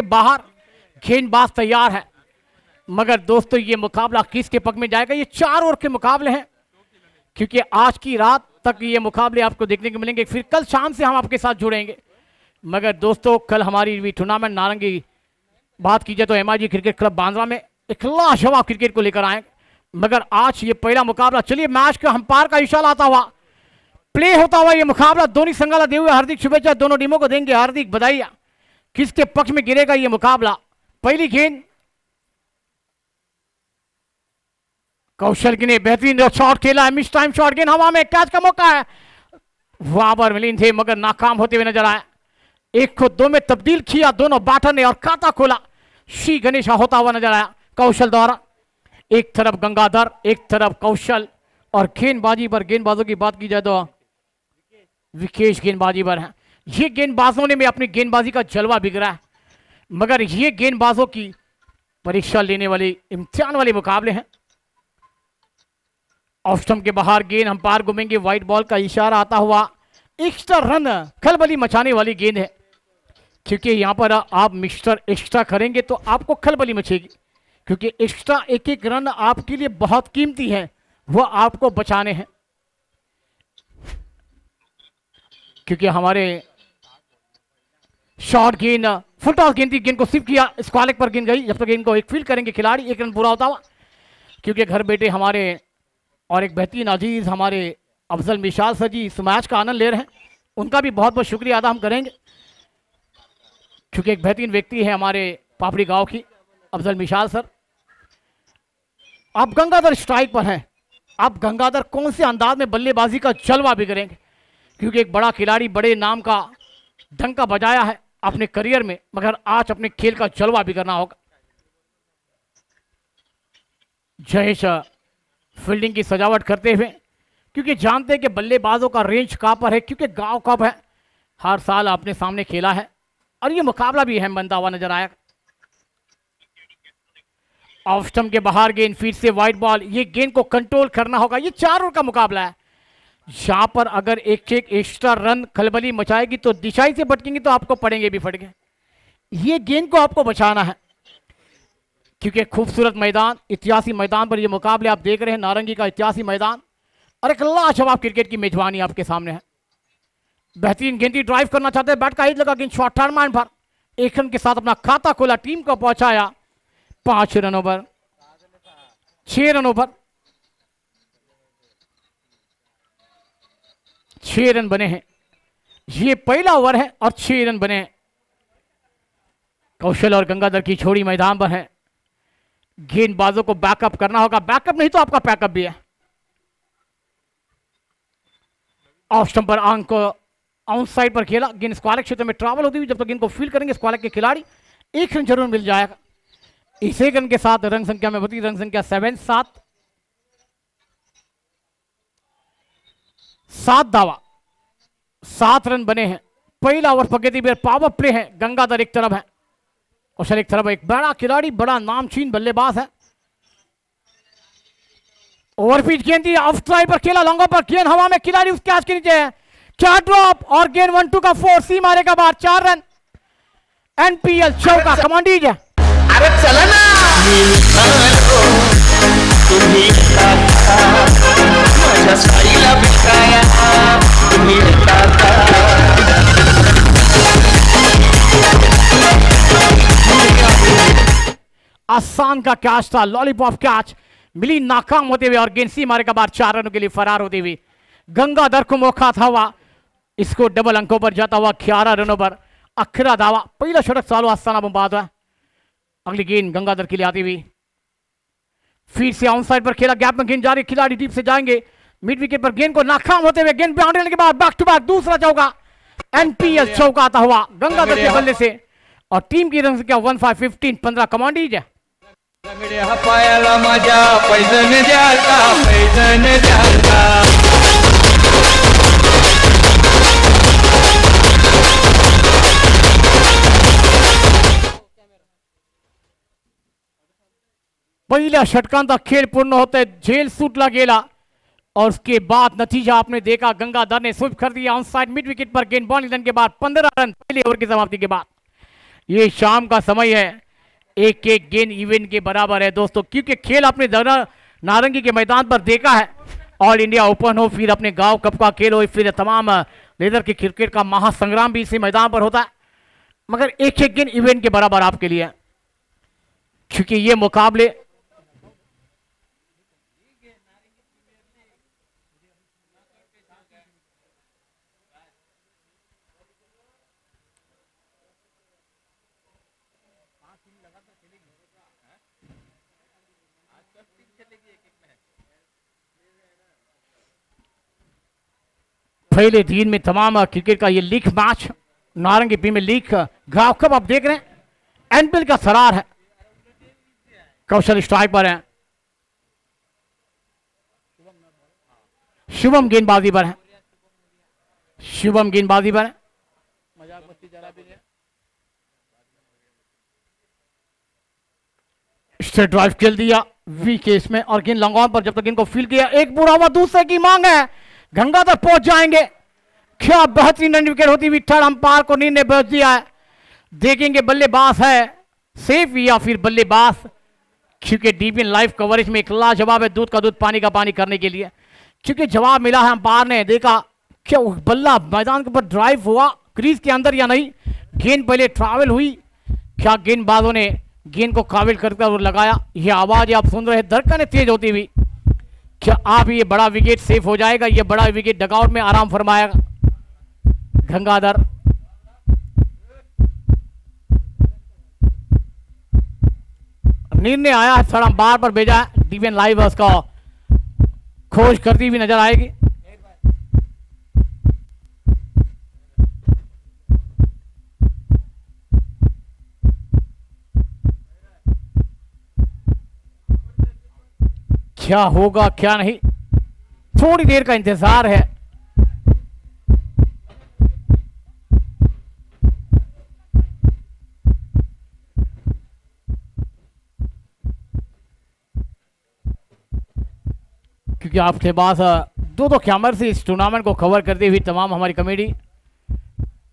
बाहर, गेंदबाज तैयार है। मगर दोस्तों ये मुकाबला किसके पक्ष में जाएगा? ये 4 ओवर के मुकाबले हैं, क्योंकि आज की रात तक ये मुकाबले आपको देखने को मिलेंगे। फिर कल शाम से हम आपके साथ जुड़ेंगे। मगर दोस्तों कल हमारी भी टूर्नामेंट नारंगी बात की जाए तो MIG क्रिकेट क्लब बांद्रा में एक लाजवाब क्रिकेट को लेकर आएंगे। मगर आज ये पहला मुकाबला, चलिए मैच का अंपायर का इशारा आता हुआ प्ले होता हुआ ये मुकाबला दोनों संगाला दे हुए हार्दिक शुभेच्छा दोनों टीमों को देंगे, हार्दिक बधाइयां। किसके पक्ष में गिरेगा ये मुकाबला? पहली गेंद कौशल की ने बेहतरीन शॉट खेला है, मिस टाइम शॉट, गेंद हवा में, कैच का मौका है, वहां पर मिलिन थे मगर नाकाम होते हुए नजर आया। 1 को 2 में तब्दील किया दोनों बैटर ने और खाता खोला। श्री गणेश होता हुआ नजर आया कौशल द्वारा। एक तरफ गंगाधर, एक तरफ कौशल, और गेंदबाजी पर गेंदबाजों की बात की जाए तो विकेश गेंदबाजी पर है। ये गेंदबाजों ने भी अपनी गेंदबाजी का जलवा बिगड़ा है, मगर ये गेंदबाजों की परीक्षा लेने वाले इम्तिहान वाले मुकाबले हैं। ऑफ स्टंप के बाहर गेंद, अंपायर घूमेंगे, व्हाइट बॉल का इशारा आता हुआ एक्स्ट्रा रन, खलबली मचाने वाली गेंद है, क्योंकि यहां पर आप मिस्टर एक्स्ट्रा करेंगे तो आपको खलबली मचेगी, क्योंकि एक्स्ट्रा एक एक रन आपके लिए बहुत कीमती है, वो आपको बचाने हैं। क्योंकि हमारे शॉर्ट गेंद फुल टॉस गेंद थी, गेंद को सिर्फ किया, स्क्वायर पर गेंद गई, जब तक गेंद को एक फील्ड करेंगे खिलाड़ी 1 रन पूरा होता हुआ। क्योंकि घर बैठे हमारे और एक बेहतरीन अजीज हमारे अफजल मिशाल सर जी इस मैच का आनंद ले रहे हैं, उनका भी बहुत बहुत शुक्रिया अदा हम करेंगे, क्योंकि एक बेहतरीन व्यक्ति है हमारे पापड़ी गांव की अफजल मिशाल सर। अब गंगाधर स्ट्राइक पर हैं, अब गंगाधर कौन से अंदाज में बल्लेबाजी का जलवा बिगड़ेंगे, क्योंकि एक बड़ा खिलाड़ी बड़े नाम का डंका बजाया है अपने करियर में, मगर आज अपने खेल का जलवा बिगड़ना होगा। जयेश फील्डिंग की सजावट करते हुए, क्योंकि जानते हैं कि बल्लेबाजों का रेंज कहां पर है, क्योंकि गांव कब है, हर साल आपने सामने खेला है और ये मुकाबला भी अहम बनता हुआ नजर आया। ऑफ स्टंप के बाहर गेंद, फिर से व्हाइट बॉल, ये गेंद को कंट्रोल करना होगा। ये 4 ओवर का मुकाबला है, यहां पर अगर एक एक्स्ट्रा रन खलबली मचाएगी तो दिशाई से भटकेंगे तो आपको पड़ेंगे भी फटके। ये गेंद को आपको बचाना है, क्योंकि खूबसूरत मैदान, इतिहासी मैदान पर ये मुकाबले आप देख रहे हैं, नारंगी का इतिहासी मैदान, और एक लाजवाब क्रिकेट की मेजबानी आपके सामने है। बेहतरीन गेंदी ड्राइव करना चाहते हैं, बैट का हिट लगा, गेंद शॉर्ट टर्न पर 1 रन के साथ अपना खाता खोला, टीम को पहुंचाया 5 रनों पर, 6 रनों पर 6 रन बने हैं। ये पहला ओवर है और 6 रन बने हैं। कौशल और गंगाधर की छोड़ी मैदान पर है, गेंदबाजों को बैकअप करना होगा, बैकअप नहीं तो आपका पैकअप भी है। ऑफ स्टंप पर आंक को आउट साइड पर खेला, गेंद स्क्वायर क्षेत्र में ट्रैवल होती हुई, जब तक गेंद को फील्ड करेंगे स्क्वायर के खिलाड़ी 1 रन जरूर मिल जाएगा। इस 1 रन के साथ रन संख्या में बढ़ती, रन संख्या 7 दावा, 7 रन बने हैं। पहला ओवर पकेती बेर पावर प्ले है, गंगाधर एक तरफ है, कौशल एक तरफ, एक बड़ा खिलाड़ी, बड़ा नामचीन बल्लेबाज है। ओवरपिच गेंद दी, ऑफ स्ट्राइक पर खेला, लॉन्ग पर गेंद हवा में, खिलाड़ी उस कैच के नीचे है, 4 ड्रॉप और गेंद 1-2 का 4 सी मारेगा बाहर, 4 रन। NPL चौका, कमांडीज है। अरे चला ना आसान का कैच था, लॉलीपॉप कैच, मिली नाकाम होते हुए और गेंद सी मारे का बाद 4 रनों के लिए फरार होते हुए गंगाधर को मौका था हुआ, इसको डबल अंकों पर जाता हुआ 11 रनों पर अखरा दावा। पहला षटक चालू आस्थाना बंबाद है। अगली गेंद गंगाधर के लिए आती हुई, फिर से ऑन साइड पर खेला, गैप में गेंद जारी, खिलाड़ी डीप से जाएंगे, मिड विकेट पर गेंद को नाकाम होते हुए गेंद बाउंड्री के बाद बैक टू बैक दूसरा चौका, NPL चौका आता हुआ गंगाधर के बल्ले से, और टीम की रन संख्या 15-15 कमांडीज है। पायाला मजा पैजन द्यालता, पैजन द्यालता। पहिल्या षटकांचा खेळ पूर्ण होते, झेल सुटला गेला और उसके बाद नतीजा आपने देखा, गंगाधर ने स्वीप कर दिया ऑन साइड मिड विकेट पर, गेंद बॉल निधन के बाद 15 रन पहले ओवर की समाप्ति के बाद। ये शाम का समय है, एक एक गेंद इवेंट के बराबर है दोस्तों, क्योंकि खेल आपने नारंगी के मैदान पर देखा है। ऑल इंडिया ओपन हो, फिर अपने गांव कप का खेल हो, फिर तमाम लेदर के क्रिकेट का महासंग्राम भी इसी मैदान पर होता है, मगर एक एक गेंद इवेंट के बराबर आपके लिए, क्योंकि ये मुकाबले पहले दिन में तमाम क्रिकेट का ये लीग मैच, नारंगी प्रीमियर लीग गांव कप आप देख रहे हैं, एनपीएल का सरार है। कौशल स्ट्राइक पर है, शुभम गेंदबाजी पर है, शुभम गेंदबाजी पर है। स्ट्रेट ड्राइव खेल दिया वी केस में, और गेंद लॉन्ग ऑन पर जब तक इनको फील किया, एक पूरा हुआ, दूसरे की मांग है, गंगाधर पहुंच जाएंगे। क्या बेहतरीन रन विकेट होती हुई, थर्ड अंपायर को नींद ने बच दिया है। देखेंगे बल्लेबाज है सेफ या फिर बल्लेबाज, क्योंकि डीपी लाइव कवरेज में एक लाजवाब है, दूध का दूध पानी का पानी करने के लिए, क्योंकि जवाब मिला है। अंपायर ने देखा क्या बल्ला मैदान के ऊपर ड्राइव हुआ क्रीज के अंदर या नहीं, गेंद पहले ट्रैवल हुई, क्या गेंदबाजों ने गेंद को काबिल करके लगाया। ये आवाज आप सुन रहे हैं, धड़कनें तेज होती हुई, क्या आप ये बड़ा विकेट सेफ हो जाएगा, ये बड़ा विकेट डगआउट में आराम फरमाएगा गंगाधर। निर्णय आया है, थर्ड अंपायर पर भेजा है, डीवीएन लाइव उसका खोज करती हुई नजर आएगी। क्या होगा क्या नहीं, थोड़ी देर का इंतजार है। क्योंकि आपके पास दो कैमरे से इस टूर्नामेंट को कवर करते हुए तमाम हमारी कमेटी,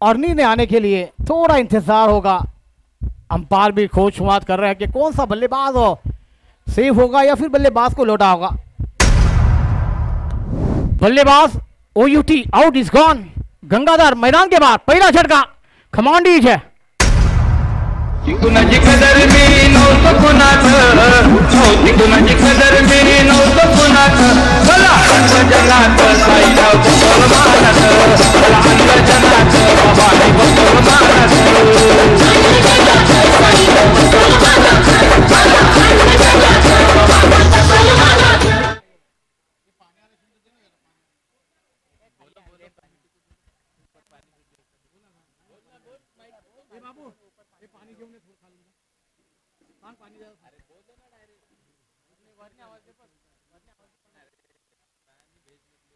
और नींद आने के लिए थोड़ा इंतजार होगा। अंपायर भी खोज शुरुआत कर रहे हैं कि कौन सा बल्लेबाज हो सेफ होगा या फिर बल्लेबाज को लौटा होगा। बल्लेबाज OUT out is gone. Gangadhar मैदान के बाहर, पहला झटका कमांड इज है। कुणाची कदर मी नव्हतं कुणाचं, नव्हती कुणाची कदर मी नव्हतं कुणाचं, मला अंध जनात साईराव बरोबर मानत, मला अंध जनात बाबाने बरोबर मानत।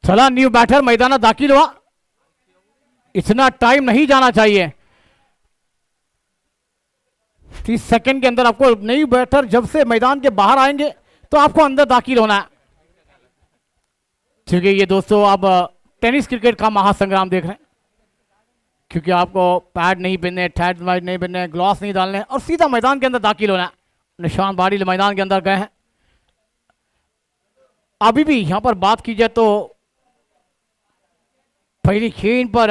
चला न्यू बैटर मैदान दाखिल हुआ, इतना टाइम नहीं जाना चाहिए। 30 सेकंड के अंदर आपको न्यू बैटर जब से मैदान के बाहर आएंगे तो आपको अंदर दाखिल होना है। ठीक है, ये दोस्तों आप टेनिस क्रिकेट का महासंग्राम देख रहे हैं, क्योंकि आपको पैड नहीं पहनने, टैग नहीं पहनने, ग्लॉस नहीं डालने, और सीधा मैदान के अंदर दाखिल होना है। निशान बाड़ी मैदान के अंदर गए हैं। अभी भी यहां पर बात की जाए तो पहली गेंद पर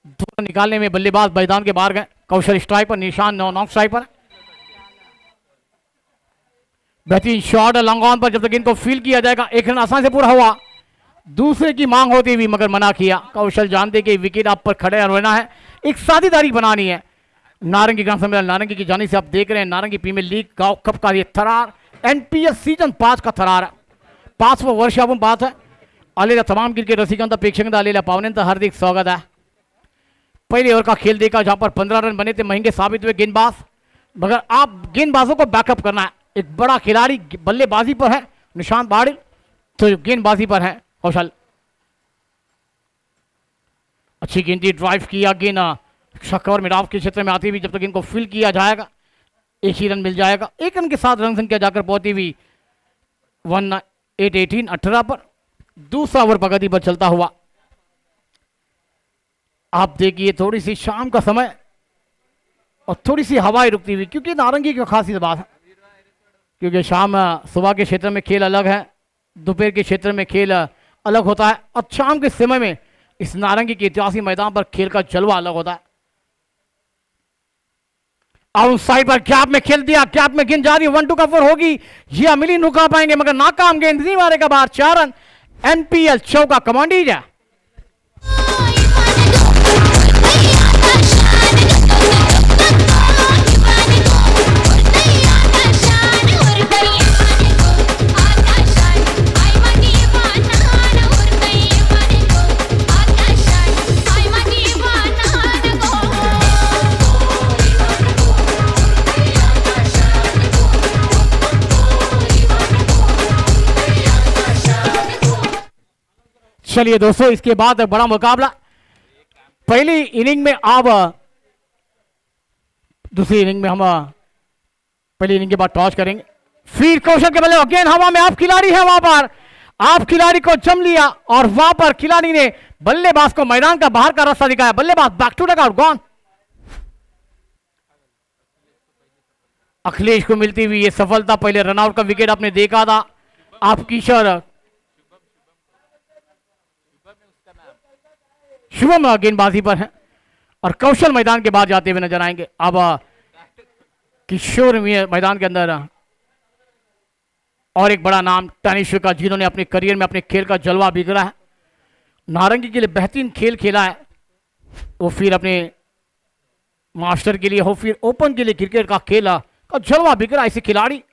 धोखा निकालने में बल्लेबाज मैदान के बाहर गए। कौशल स्ट्राइक पर, निशान नॉक स्ट्राइक पर। बेहतरीन शॉट लॉन्ग ऑन पर, जब तक इनको फील किया जाएगा। एक रन आसान से पूरा हुआ, दूसरे की मांग होती हुई मगर मना किया। कौशल जानते कि विकेट आप पर खड़े रहना है, एक साझेदारी बनानी है। नारंगी ग्राम सम्मेलन नारंगी की जानी से आप देख रहे हैं नारंगी प्रीमियर लीग गांव कप का ये थरार, एनपीएस सीजन 5 का थरार है। 5वां वर्ष आपण बात है। आलेल्या तमाम क्रिकेट रसिकांचा प्रेक्षकांचा आलेल्या पाहुण्यांचं हार्दिक स्वागत है। पहले ओवर का खेल देखा जहां पर 15 रन बने थे, महंगे साबित हुए गेंदबाज, मगर आप गेंदबाजों को बैकअप करना है। एक बड़ा खिलाड़ी बल्लेबाजी पर है निशांत बाड़ी, तो गेंदबाजी पर है कौशल। अच्छी गेंदी ड्राइव किया, गेंद कवर मिडाव के क्षेत्र में आती हुई, जब तक इनको फिल किया जाएगा एक ही रन मिल जाएगा। एक रन के साथ रन संख्या जाकर पहुंची हुई 18 पर। दूसरा ओवर प्रगति पर चलता हुआ। आप देखिए थोड़ी सी शाम का समय और थोड़ी सी हवाएं रुकती हुई, क्योंकि नारंगी की खास बात है, क्योंकि शाम सुबह के क्षेत्र में खेल अलग है, दोपहर के क्षेत्र में खेल अलग होता है, और शाम के समय में इस नारंगी के ऐतिहासिक मैदान पर खेल का जलवा अलग होता है। आउट साइड पर गैप में खेल दिया, गैप में गेंद जा रही है, 1-2 का 4 होगी, ये अमिली नुका पाएंगे मगर नाकाम, गेंद नहीं मारेगा बाहर, 4 रन। एनपीएल चौका कमांडीज है। चलिए दोस्तों, इसके बाद बड़ा मुकाबला। पहली इनिंग में अब दूसरी इनिंग में हम पहली इनिंग के बाद टॉस करेंगे। फिर कौशल के बल्ले, अगेन हवा में, आप खिलाड़ी है वहां पर, आप खिलाड़ी को जम लिया और वहां पर खिलाड़ी ने बल्लेबाज को मैदान का बाहर का रास्ता दिखाया। बल्लेबाज back to dugout, gone. Akhilesh को मिलती हुई ये सफलता, पहले रनआउट का विकेट आपने देखा था। आप किशोर शुभम गेंदबाजी पर है और कौशल मैदान के बाहर जाते हुए नजर आएंगे। अब किशोर मैदान के अंदर और एक बड़ा नाम तनिष्क का, जिन्होंने अपने करियर में अपने खेल का जलवा बिगड़ा है, नारंगी के लिए बेहतरीन खेल खेला है, वो फिर अपने मास्टर के लिए हो, फिर ओपन के लिए क्रिकेट का खेला का जलवा बिगड़ा ऐसे खिलाड़ी।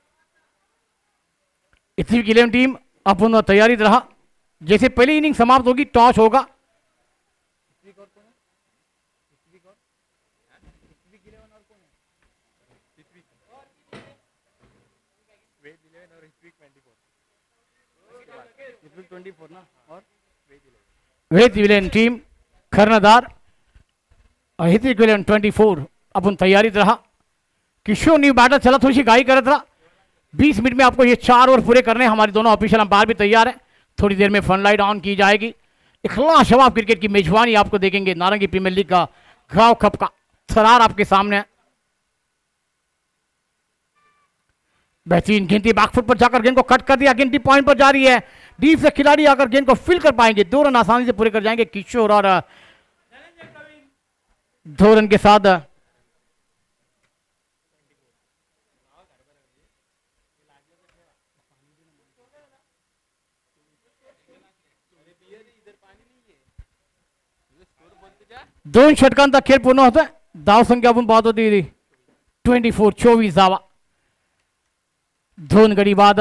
इतनी की टीम अपन तैयारी रहा, जैसे पहली इनिंग समाप्त होगी टॉस होगा। वेद इलेवन टीम खरनादार और हितिक इलेवन 24 अपन तैयारी रहा। किशोर न्यू बैटर चला, थोड़ी सी गाई करत रहा। 20 मिनट में आपको ये 4 ओवर पूरे करने, हमारे दोनों ऑफिशियल अंपायर भी तैयार है। थोड़ी देर में फन लाइट ऑन की जाएगी। एक लाजवाब क्रिकेट की मेजबानी आपको देखेंगे, नारंगी प्रीमियर लीग का घाव कप का थरार आपके सामने है। बेहतरीन गेंद बैकफुट पर जाकर गेंद को कट कर दिया, गेंद डी पॉइंट पर जा रही है। डीप से खिलाड़ी आकर गेंद को फिल कर पाएंगे, 2 रन आसानी से पूरे कर जाएंगे किशोर, और 2 रन के साथ दोन षटकांत खेल पूर्ण होता है। धाव संख्या आपण पाहतो ती 24 धावा, 2 गडी बाद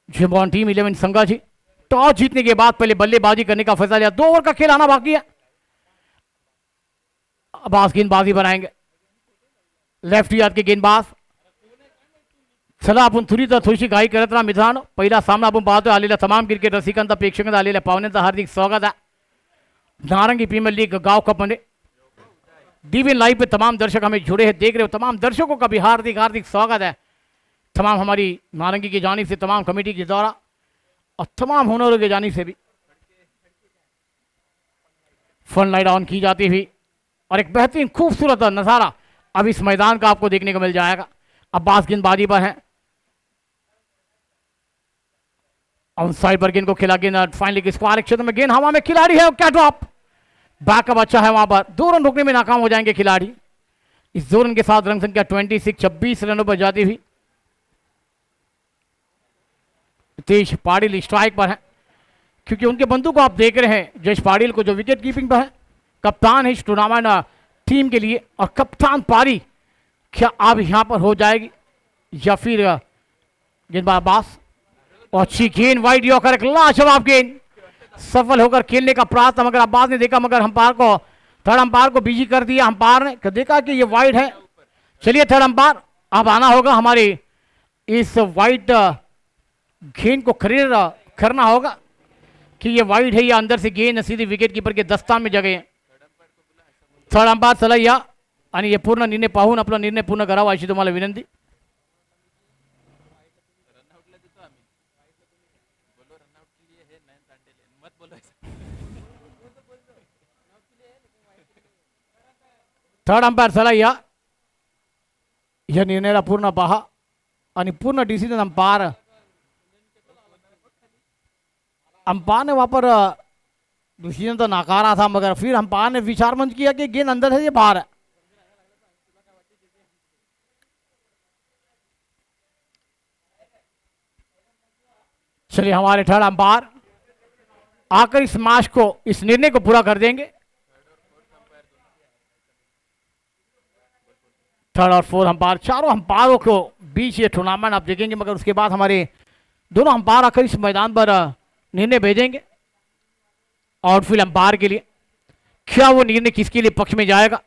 जिम्बॉन टीम 11 संघाची टॉस जीतने के बाद पहले बल्लेबाजी करने का फैसला लिया। 2 ओवर का खेल आना बाकी है। अब्बास गेंदबाजी बनाएंगे, लेफ्ट यार्ड के गेंदबाज चला आपण थोडीशी घाई करत राहा मित्रांनो। पहिला सामना आपण पाहतोय, आलेल्या तमाम क्रिकेट रसिकांचा प्रेक्षकांचा आलेल्या पाहुण्यांचं हार्दिक स्वागत है नारंगी प्रीमियर लीग गांव कप में। डीवी लाइव पे तमाम दर्शक हमें जुड़े हैं, देख रहे हो, तमाम दर्शकों का भी हार्दिक हार्दिक स्वागत है। तमाम हमारी नारंगी की जानिब से, तमाम कमेटी के द्वारा और तमाम हुनरों की जानिब से भी फन लाइट ऑन की जाती हुई और एक बेहतरीन खूबसूरत नज़ारा अब इस मैदान का आपको देखने को मिल जाएगा। अब्बास गेंदबाजी पर है, ऑन साइड पर गेंद को खिला, गेंद फाइनली स्क्वायर क्षेत्र में, गेंद हवा में, खिलाड़ी है क्या ड्रॉप, बैकअप अच्छा है वहां पर। 2 रन रोकने में नाकाम हो जाएंगे खिलाड़ी। इस 2 रन के साथ रन संख्या 26 रनों पर जाती हुई। तेज पाटिल स्ट्राइक पर है, क्योंकि उनके बंधु को आप देख रहे हैं, जयेश पाटिल को, जो विकेट कीपिंग पर है, कप्तान है इस टूर्नामेंट टीम के लिए। और कप्तान पारी क्या अब यहां पर हो जाएगी या फिर गेंदबाज अब्बास, और अच्छी गेंद वाइड यॉर्कर, एक लाजवाब गेंद, सफल होकर खेलने का प्रयास था, मगर अब्बास ने देखा, मगर अंपायर को, थर्ड अंपायर को बिजी कर दिया। अंपायर ने देखा कि ये वाइड है। चलिए थर्ड अंपायर, अब आना होगा हमारे इस वाइड गेंद को खरीद करना होगा कि ये वाइड है या अंदर से गेंद सीधी विकेट कीपर के दस्तान में जगह। थर्ड अंपायर चला या आणि हे पूर्ण निर्णय पाहून आपला निर्णय पूर्ण करावा अशी तुम्हाला विनंती। थर्ड अंपायर सलाह या निर्णयाला पूर्ण पहा आणि पूर्ण डिसिजन अंपायर ने वहां पर डिसीजन तो नकारा था, मगर फिर अंपायर ने विचार मंच किया कि गेंद अंदर है, ये बाहर है। चलिए हमारे थर्ड अंपायर आकर इस मैच को, इस निर्णय को पूरा कर देंगे। थर्ड और फोर्थ अंपायर, चारों अंपायरों को बीच ये टूर्नामेंट आप देखेंगे, मगर उसके बाद हमारे दोनों अंपायर आकर इस मैदान पर निर्णय भेजेंगे आउटफील्ड अंपायर के लिए। क्या वो निर्णय किसके लिए पक्ष में जाएगा,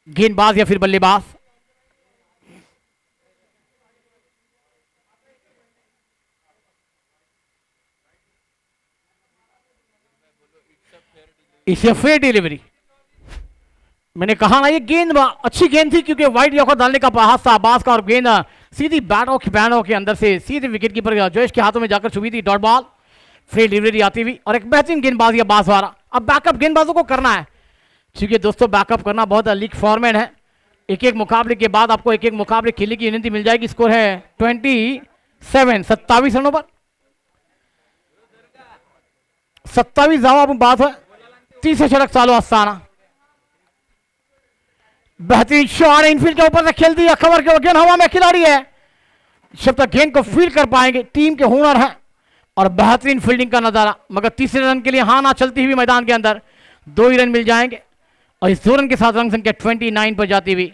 गेंदबाज या फिर बल्लेबाज? इसे फेयर डिलीवरी, मैंने कहा ना ये गेंद अच्छी गेंद थी, क्योंकि वाइड यॉर्कर डालने का प्रयास था अब्बास का, और गेंद सीधी बैटों के अंदर से सीधे विकेट कीपर जोश के हाथों में जाकर छुपी थी। डॉट बॉल, फेयर डिलीवरी आती हुई और एक बेहतरीन गेंदबाजी अब्बास द्वारा। अब बैकअप गेंदबाजों को करना है, क्योंकि दोस्तों बैकअप करना बहुत लीग फॉर्मेट है। एक एक मुकाबले के बाद आपको एक एक मुकाबले खेलने की अनुमति मिल जाएगी। स्कोर है 27 रनों पर 27 जवाब बात है। तीसरे छड़क चालू आस्ताना, बेहतरीन शॉट इनफील्ड के ऊपर से खेल दिया, कवर के गेंद हवा में, खिलाड़ी है जब तक गेंद को फील्ड कर पाएंगे, टीम के हुनर है और बेहतरीन फील्डिंग का नजारा। मगर तीसरे रन के लिए हाँ ना चलती हुई मैदान के अंदर 2 ही रन मिल जाएंगे और इस 2 रन के साथ रन संख्या 29 पर जाती हुई।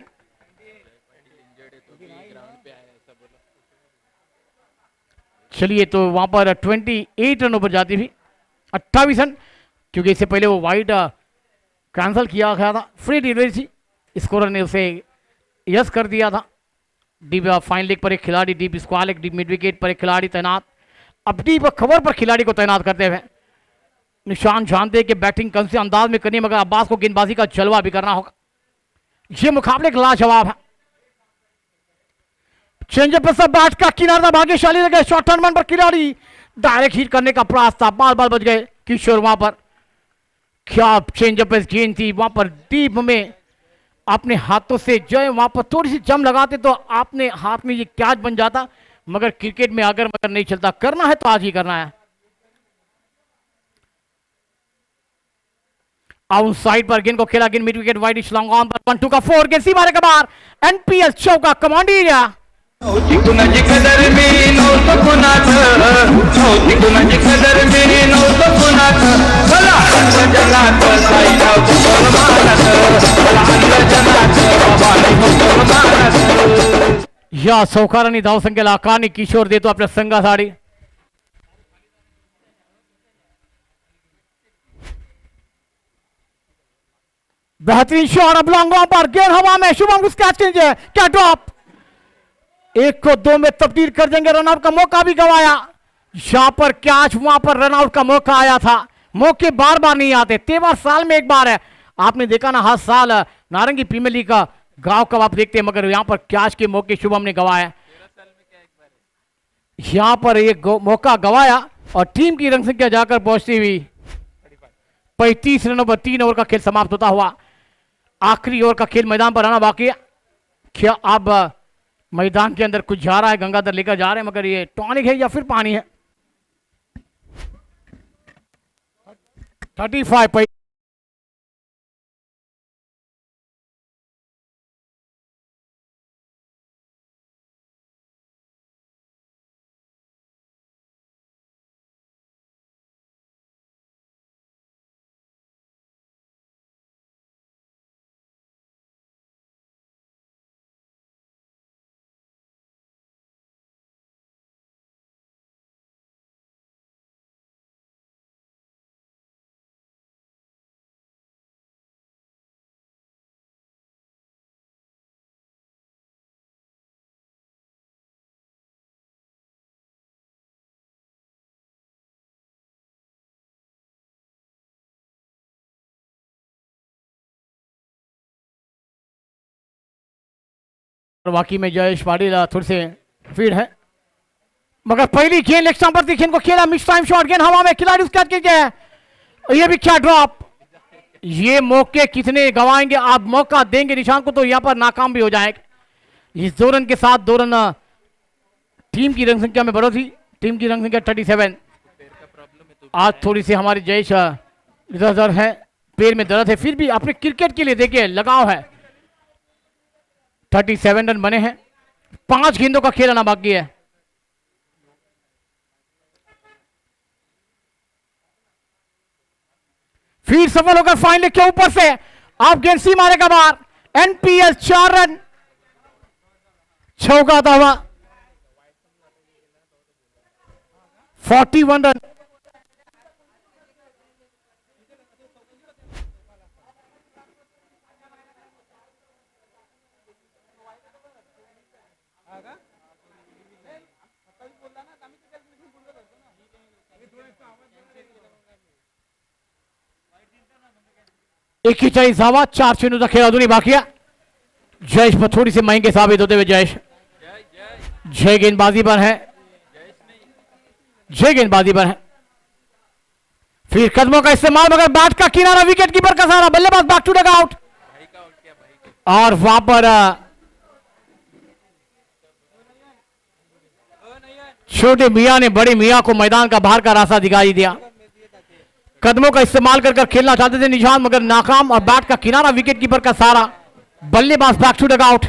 चलिए तो वहां पर 28 रनों पर जाती हुई 28 रन, क्योंकि इससे पहले वो वाइड कैंसिल किया गया था, फ्री डिलीवरी थी, स्कोरर ने उसे यस कर दिया था। डीप फाइन लेग पर एक खिलाड़ी, deep square leg, deep mid wicket पर एक खिलाड़ी तैनात। अब डीप खबर पर खिलाड़ी को तैनात करते हुए निशान जानते हैं कि बैटिंग कौन से अंदाज में करनी है, मगर अब्बास को गेंदबाजी का जलवा भी करना होगा। ये मुकाबले का लाजवाब है। चेंज पे सब बैट का किनारा भाग्यशाली लगे, शॉर्ट टर्न पर खिलाड़ी डायरेक्ट हिट करने का प्रयास था, बाल बाल बच गए किशोर। वहां पर क्या चेंज पे गेंद थी, वहां पर डीप में अपने हाथों से जो है वहां पर थोड़ी सी जम लगाते तो आपने हाथ में ये कैच बन जाता, मगर क्रिकेट में अगर मगर नहीं चलता, करना है तो आज ही करना है। आउट साइड पर गेंद को खेला, गेंद mid wicket wide long on पर 1-2 का 4 गेंद सी मारे के बाहर। एनपीएल चौका कमांडी एरिया कुणाची कदर मी नव्हतं कुणाचं, नव्हती कुणाची कदर मी नव्हतं कुणाचं, मला अंध जनाचं साईराव मुसलमानाचं, मला अंध जनाचं बाबाने मुसलमानाचं। या सौकारांनी धावसंख्येला आकाराने किशोर देतो आपल्या संघासाठी। बेहतरीन शॉट, अब लॉन्ग ऑन पर गेंद हवा में, शुभम उस कैच कीजिए, क्या ड्रॉप, 1 को 2 में तब्दील कर देंगे। रनआउट का मौका भी गवाया, यहां पर कैच, वहां पर रनआउट का मौका आया था। मौके बार बार नहीं आते, 13 साल में एक बार है। आपने देखा ना हर साल नारंगी प्रीमियर लीग का गांव कब आप देखते हैं, मगर यहां पर कैच के मौके शुभम ने गवाया। यहां पर एक मौका गवाया और टीम की रन संख्या जाकर पहुंचती हुई 35 रनों पर 3 ओवर का खेल समाप्त होता हुआ। आखिरी ओवर का खेल मैदान पर आना बाकी है। क्या अब मैदान के अंदर कुछ जा रहा है, गंगाधर लेकर जा रहे हैं, मगर ये टॉनिक है या फिर पानी है। 35 पर वाकई में जयेश पाटिल थोड़ी से फीड है, मगर पहली गेंद लेग स्टंप पर थी, गेंद को खेला, मिस टाइम शॉट, गेंद हवा में, खिलाड़ी उसके हाथ कीजिए, ये भी क्या ड्रॉप, ये मौके कितने गंवाएंगे, आप मौका देंगे निशान को तो यहां पर नाकाम भी हो जाएंगे। इस 2 रन के साथ 2 रन टीम की रन संख्या में बढ़ोतरी, टीम की रन संख्या 37। आज थोड़ी सी हमारे जयेश इधर है, पैर में दर्द है, फिर भी अपने क्रिकेट के लिए देखिए लगाव है। 37 रन बने हैं, 5 गेंदों का खेल आना बाकी है। फिर सफल होकर फाइनल के ऊपर से आप गेंद सी मारेगा बाहर। एनपीएस 4 रन, चौका दावा, 41 रन। एक ही चाहिए धावा, 4 चेंडू का खेल अधूरी बाकी है। जयेश पर थोड़ी सी महंगे साबित होते हुए जयेश, जय गेंदबाजी पर है, जय गेंदबाजी पर है। फिर कदमों का इस्तेमाल मगर बैट का किनारा, विकेट कीपर का सहारा, बल्लेबाज बैक टू डग आउट। और वहां पर छोटे मियां ने बड़े मियां को मैदान का बाहर का रास्ता दिखाई दिया। कदमों का इस्तेमाल कर खेलना चाहते थे निशान मगर नाकाम, और बैट का किनारा, विकेट कीपर का सहारा, बल्लेबाज बैक टू डग आउट।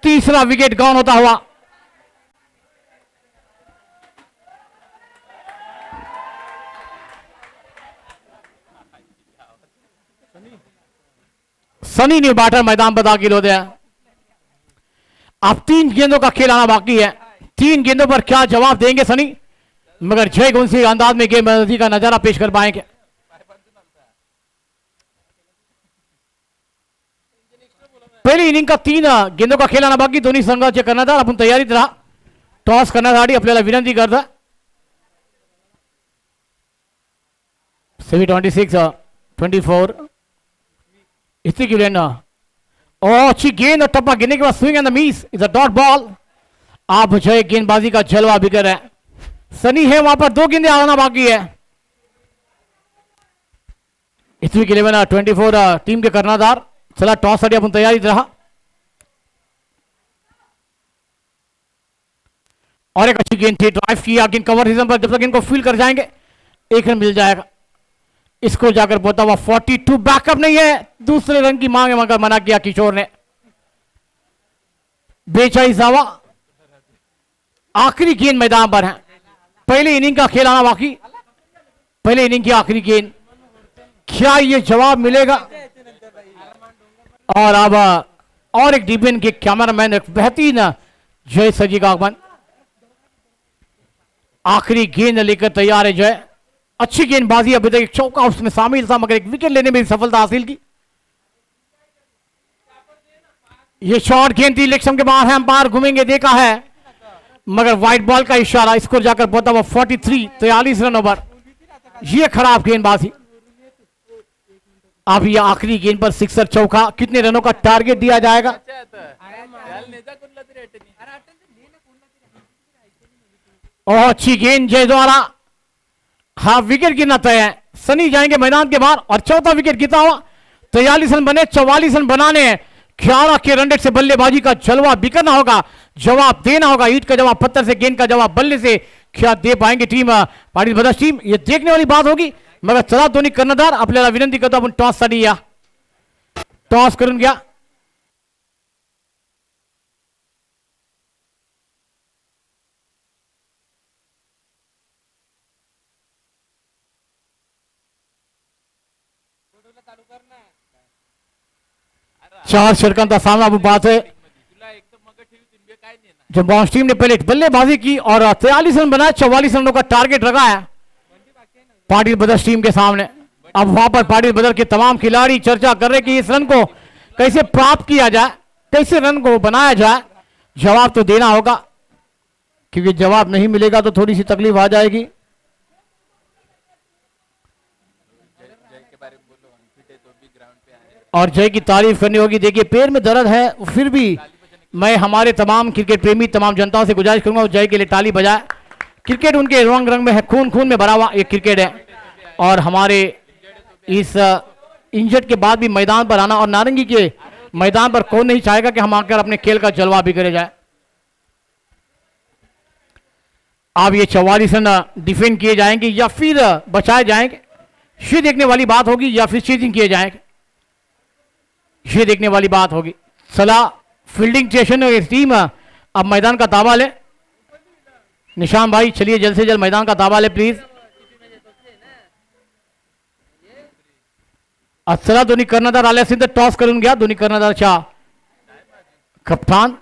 तीसरा विकेट गॉन होता हुआ। सनी न्यू बैटर मैदान पर दाखिल होते हैं। अब 3 गेंदों का खेल आना बाकी है। 3 गेंदों पर क्या जवाब देंगे सनी, मगर जय कौन सी अंदाज में गेंदबाजी का नजारा पेश कर पाएंगे। पहली इनिंग का 3 गेंदों का खेल आना बाकी, दोन्ही संघाचे कर्णधार आपण तयारीत राहा। टॉस करण्यासाठी आपल्याला विनंती करता। 26-24 इतनी की लेना, अच्छी गेंद और टप्पा गिरने के बाद swing and the miss, is a dot ball. आप जय गेंदबाजी का जलवा बिखर है। सनी है वहां पर, 2 गेंदें आना बाकी है। इतनी की 24 टीम के कर्णधार, चला टॉस साठी आपण तयारीत रहा। और एक अच्छी गेंद थी, ड्राइव किया, गेंद कवर सीजन पर, जब तक इनको फील कर जाएंगे 1 रन मिल जाएगा। इसको जाकर पहुंचा हुआ 42, बैकअप नहीं है, दूसरे रन की मांग मगर मना किया किशोर ने। 42 दावा, आखिरी गेंद मैदान पर है। पहले इनिंग का खेल आना बाकी, पहले इनिंग की आखिरी गेंद, क्या ये जवाब मिलेगा। और अब और एक डीबीएन के कैमरामैन, एक बेहतरीन जय सजी का आगमन। आखिरी गेंद लेकर तैयार है जय। अच्छी गेंदबाजी, अभी तक एक चौका उसमें शामिल था मगर एक विकेट लेने में सफलता हासिल की। ये शॉर्ट गेंद थी, लेग के बाहर है, अंपायर घूमेंगे देखा है मगर व्हाइट बॉल का इशारा। स्कोर जाकर पहुंचा हुआ 43, 43 रन ओवर। ये खराब गेंदबाजी। अब ये आखिरी गेंद पर सिक्सर चौका, कितने रनों का टारगेट दिया जाएगा। और अच्छी गेंद जय द्वारा, हाँ विकेट गिरना तय है। सनी जाएंगे मैदान के बाहर और चौथा विकेट गिरता हुआ। 43 रन बने, 44 रन बनाने हैं। 11 के रन रेट से बल्लेबाजी का जलवा बिखरना होगा, जवाब देना होगा। ईंट का जवाब पत्थर से, गेंद का जवाब बल्ले से, क्या दे पाएंगे टीम पाटील ब्रदर्स टीम, ये देखने वाली बात होगी। मगर चला दोन्ही कर्णधार, आपल्याला विनंती करतो आपण टॉस साठी या, टॉस करून घ्या। चार षटकांचा सामना बात है। जब बाउंस टीम ने पहले बल्लेबाजी की और 43 रन बनाए, 44 रनों का टारगेट रखा है पाटील ब्रदर्स टीम के सामने। अब वहां पर पाटील ब्रदर्स के तमाम खिलाड़ी चर्चा कर रहे कि इस रन को कैसे प्राप्त किया जाए, कैसे रन को बनाया जाए। जवाब तो देना होगा, क्योंकि जवाब नहीं मिलेगा तो थोड़ी सी तकलीफ आ जाएगी। और जय की तारीफ करनी होगी। देखिए पैर में दर्द है, फिर भी मैं हमारे तमाम क्रिकेट प्रेमी, तमाम जनताओं से गुजारिश करूंगा जय के लिए ताली बजाए। क्रिकेट उनके रंग रंग में है, खून खून में भरा हुआ एक क्रिकेट है। और हमारे इस इंजर्ड के बाद भी मैदान पर आना, और नारंगी के मैदान पर कौन नहीं चाहेगा कि हम आकर अपने खेल का जलवा भी करे जाए। अब ये 44 रन डिफेंड किए जाएंगे या फिर बचाए जाएंगे, ये देखने वाली बात होगी, या फिर चीजिंग किए जाएंगे, ये देखने वाली बात होगी। सलाह फील्डिंग स्टेशन में टीम अब मैदान का ताबा ले। निशान भाई चलिए जल्द से जल्द मैदान का ताबा ले प्लीज। चला दोन्ही कर्णधार आले असतील तर टॉस करून घ्या दोन्ही कर्णधारच्या कप्तान।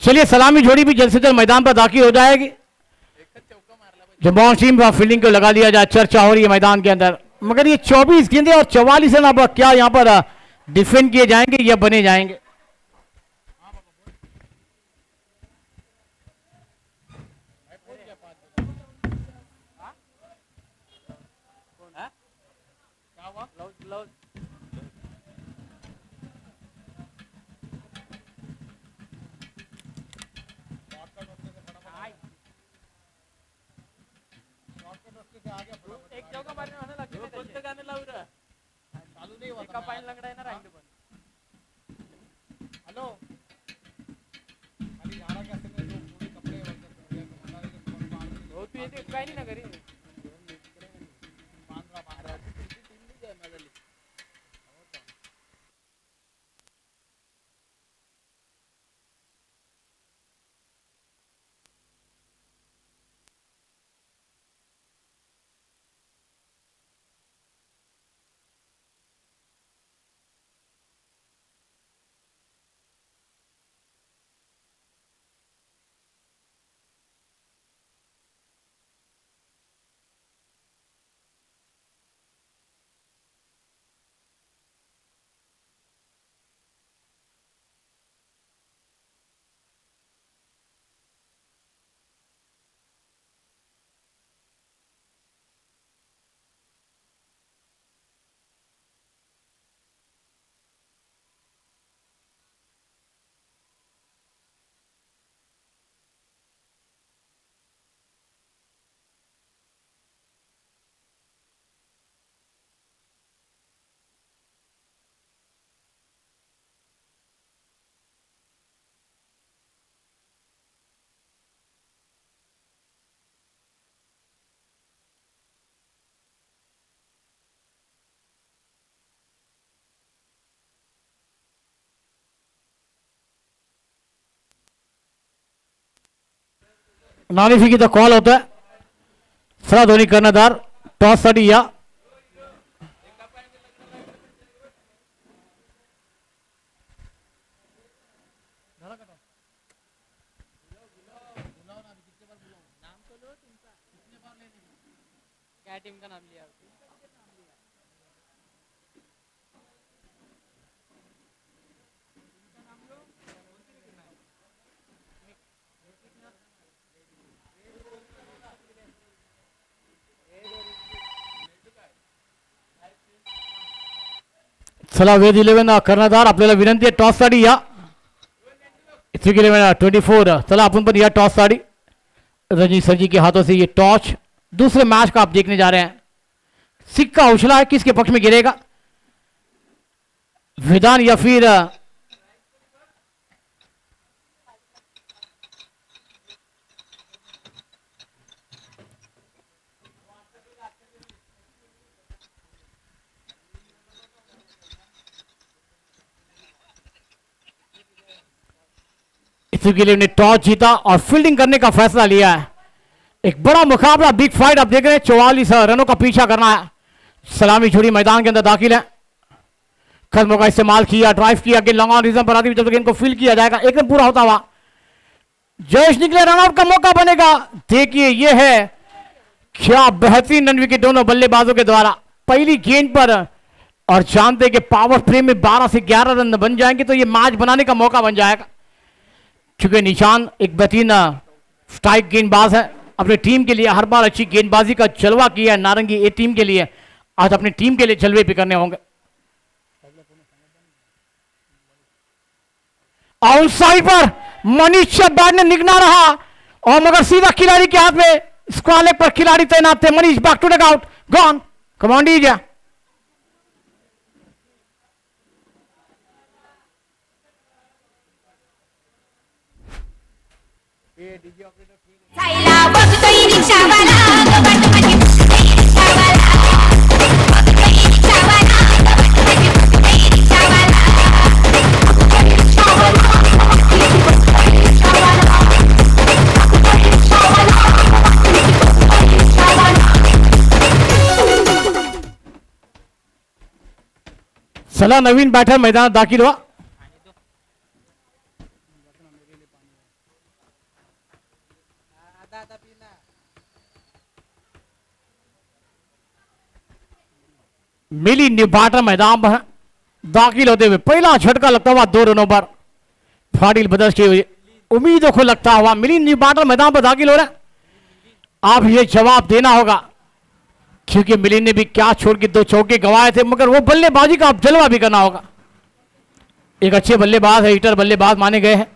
चलिए सलामी जोड़ी भी जल्द से जल्द मैदान पर दाखिल हो जाएगी। जम्मू टीम फील्डिंग को लगा दिया जाए, चर्चा हो रही है मैदान के अंदर। मगर ये 24 गेंदे और 44 रन अब क्या यहां पर डिफेंड किए जाएंगे या बने जाएंगे। नाणेफेकीचा कॉल होता है। चला दोन्ही कर्णधार टॉस साठी या। क्या टीम का नाम लिया? चला वेद 11 कर्णधार आपल्याला विनंती आहे टॉस साठी या। 24 चला अपन पर यह टॉस साठी। रजनी सर जी के हाथों से ये टॉस दूसरे मैच का आप देखने जा रहे हैं। सिक्का उछला है, किसके पक्ष में गिरेगा, विधान या फिर के लिए टॉस जीता और फील्डिंग करने का फैसला लिया है। एक बड़ा मुकाबला, बिग फाइट आप देख रहे हैं। 44 रनों का पीछा करना है। सलामी छोड़ी मैदान के अंदर दाखिल है। कदमों का इस्तेमाल किया, ड्राइव किया, गेंद लॉन्ग ऑन रीजन पर आती हुई जब तक इनको फील किया जाएगा। एक रन पूरा होता हुआ जयेश निकले, रनआउट का मौका बनेगा। देखिए ये है क्या बेहतरीन रन विकेट दोनों बल्लेबाजों के द्वारा पहली गेंद पर। और जानते कि पावर प्ले में 12 से 11 रन बन जाएंगे तो ये मैच बनाने का मौका बन जाएगा। चूंकि निशान एक बेहतरीन स्ट्राइक गेंदबाज है, अपनी टीम के लिए हर बार अच्छी गेंदबाजी का जलवा किया है नारंगी ए टीम के लिए, आज अपनी टीम के लिए जलवे भी करने होंगे। आउटसाइड पर मनीष बैट ने निगना रहा और मगर सीधा खिलाड़ी के हाथ में स्क्वायर लेग पर खिलाड़ी तैनात थे। Manish back to dugout, gone, come on DJ. जायला बघतोय रिक्षावाला, गबाट माझी बघतोय रिक्षावाला, बघतोय रिक्षावाला, गबाट माझी बघतोय रिक्षावाला, चला नवीन बैटर मैदानात दाखल हुआ। मिली निभाटर मैदान पर दाखिल होते हुए पहला झटका लगता हुआ 2 रनों पर फाडिल बदर्श की उम्मीदों को लगता हुआ मिली निभाटर मैदान पर दाखिल हो रहा है। आप ये जवाब देना होगा क्योंकि मिलिंद ने भी क्या छोड़ के 2 चौके गंवाए थे, मगर वो बल्लेबाजी का आप जलवा भी करना होगा। एक अच्छे बल्लेबाज है, हिटर बल्लेबाज माने गए हैं।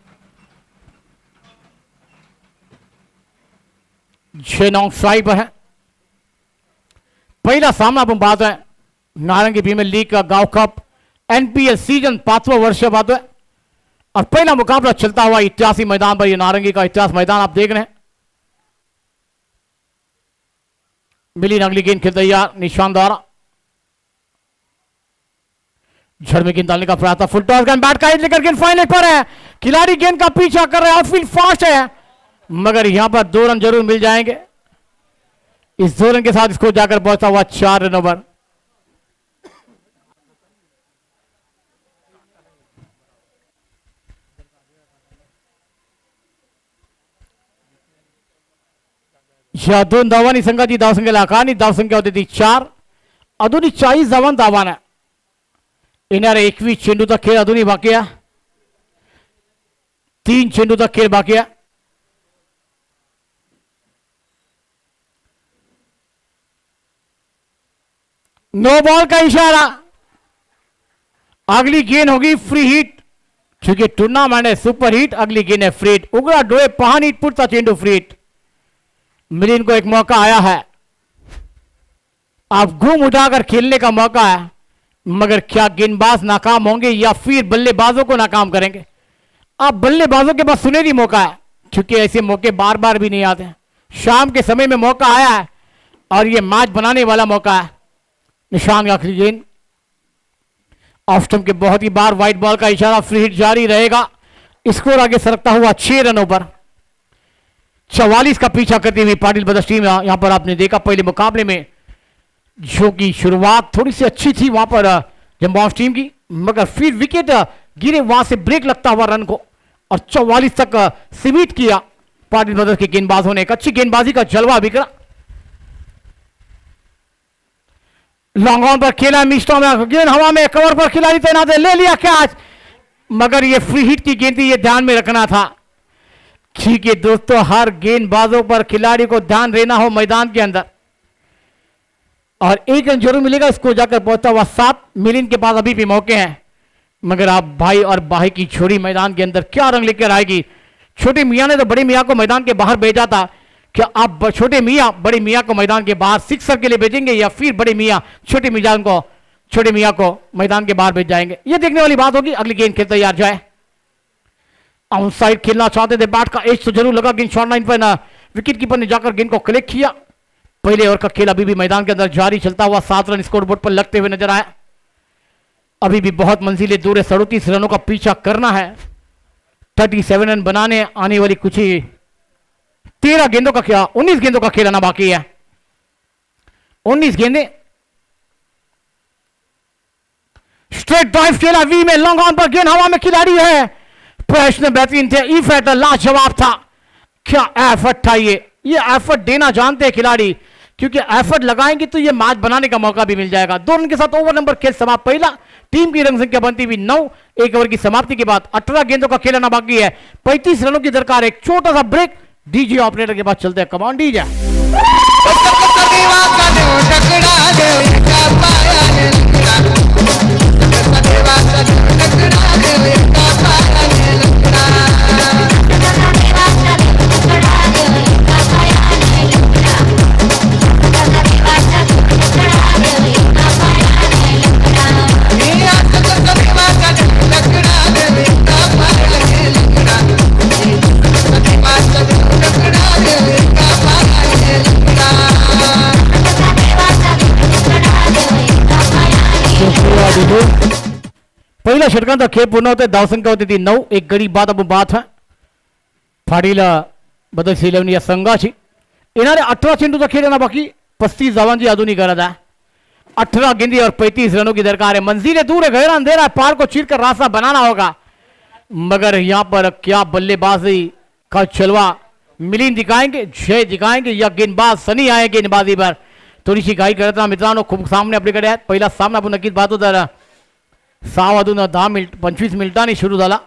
6 नौ स्ट्राइक पर है। पहला सामना अपन बात है नारंगी प्रीमियर लीग का गांव कप एनपीएल सीजन 5वां वर्ष बात है और पहला मुकाबला चलता हुआ इतिहासी मैदान पर, यह नारंगी का इतिहास मैदान आप देख रहे हैं। मिली अगली गेंद खेल तैयार, निशान द्वारा झड़ में गेंद डालने का प्रयास था। फुल टॉस गेंद बैट का लेकर गेंद फाइनल पर है। खिलाड़ी गेंद का पीछा कर रहे हैं, आउटफील्ड फास्ट है मगर यहां पर 2 रन जरूर मिल जाएंगे। इस 2 रन के साथ इसको जाकर पहुंचा हुआ 4 रनों पर। या 2 धावांनी संघाची धावसंख्या आकारणी, धावसंख्या होती ती 4, अजूनही 40 धावांत आव्हान आहे। येणाऱ्या 21 चेंडूचा खेळ अजूनही बाकी आहे, 3 चेंडूचा खेळ बाकी आहे। नो बॉल का इशारा, अगली गेंद होगी फ्री हिट क्योंकि टूर्नामेंट है सुपर हिट, अगली गेंद है फ्री हिट। उगड़ा डोळे पाहणी पुढचा चेंडू फ्री हिट। मिलिंद को एक मौका आया है, आप घूम उठाकर खेलने का मौका है मगर क्या गेंदबाज नाकाम होंगे या फिर बल्लेबाजों को नाकाम करेंगे। आप बल्लेबाजों के पास सुनहरी मौका है क्योंकि ऐसे मौके बार बार भी नहीं आते हैं। शाम के समय में मौका आया है और यह मैच बनाने वाला मौका है। निशान का गेंद ऑफ स्टंप के बहुत ही बार व्हाइट बॉल का इशारा, फ्री हिट जारी रहेगा। स्कोर आगे सरकता हुआ 6 रनों पर। 44 का पीछा करती हुई पाटिल ब्रदर्स टीम यहां पर आपने देखा पहले मुकाबले में जो की शुरुआत थोड़ी सी अच्छी थी वहां पर जम्बॉस टीम की, मगर फिर विकेट गिरे, वहां से ब्रेक लगता हुआ रन को और 44 तक सीमित किया पाटिल ब्रदर्स के गेंदबाजों ने। एक अच्छी गेंदबाजी का जलवा बिखरा। लॉन्ग ऑन पर खेला मिस्टों में, गेंद हवा में, कवर पर खिलाड़ी तैनात है, ले लिया कैच मगर ये फ्री हिट की गेंद थी, ये ध्यान में रखना था। ठीक है दोस्तों, हर गेंदबाजों पर खिलाड़ी को ध्यान देना हो मैदान के अंदर और 1 रन जरूर मिलेगा। इसको जाकर पहुंचा हुआ 7। मिलिंद के पास अभी भी मौके हैं मगर आप भाई और भाई की छोरी मैदान के अंदर क्या रंग लेकर आएगी। छोटे मियां ने तो बड़े मियां को मैदान के बाहर भेजा था, क्या आप छोटे मियां बड़े मियां को मैदान के बाहर सिक्सर के लिए भेजेंगे या फिर बड़े मियां छोटे मियां को मैदान के बाहर भेज जाएंगे, ये देखने वाली बात होगी। अगली गेंद खेल तैयार जाए, आउटसाइड खेलना चाहते थे, बैट का एज तो जरूर लगा, गेंद शॉर्ट लाइन पर ना, विकेट कीपर ने जाकर गेंद को कलेक्ट किया। पहले ओवर का खेल अभी भी मैदान के अंदर जारी चलता हुआ 7 रन स्कोर बोर्ड पर लगते हुए नजर आए। अभी भी बहुत मंजिलें दूर है, 37 रनों का पीछा करना है, 37 रन बनाने आने वाली कुछ ही 13 गेंदों का क्या 19 गेंदों का खेल आना बाकी है। 19 गेंदें, स्ट्रेट ड्राइव खेला वी में, लॉन्ग ऑन पर गेंद हवा में, खिलाड़ी है, प्रश्न बेहतरीन थे, इफेक्ट लाजवाब था। क्या एफर्ट था ये एफर्ट देना जानते हैं खिलाड़ी, क्योंकि एफर्ट लगाएंगे तो ये मैच बनाने का मौका भी मिल जाएगा। 2 रन के साथ ओवर नंबर खेल समाप्त। पहला टीम की रन संख्या बनती हुई 9, 1 ओवर की समाप्ति के बाद 18 गेंदों का खेल आना बाकी है, 35 रनों की दरकार है। एक छोटा सा ब्रेक, डीजे ऑपरेटर के पास चलते हैं, कमान डीजे। पहिल्या षटकांचा खेळ पूर्ण होते, धावसंख्या होती ती 9. एक गडी बाद आपण बात है फाडीला बदल इलेवन या संघाची. येणारे 18 चेंडूचा खेळ येणार बाकी. 35 धावांची अजूनही गरज है. 18 गेंदी और 35 रनों की दरकार है. मंजिलें दूर है, गहरा अंधेरा है, पार को चीर कर रास्ता बनाना होगा. मगर यहां पर क्या बल्लेबाजी का चलवा मिलिंद दिखाएंगे, जय दिखाएंगे या गेंदबाज सनी आए गेंदबाजी पर. थोडीशी घाई करताना मित्रांनो खूप सामने आपल्याकडे आहेत. पहिला सामना आपण नक्कीच पाहतो. तर 6:10 मिनिटांनी सुरू झाला.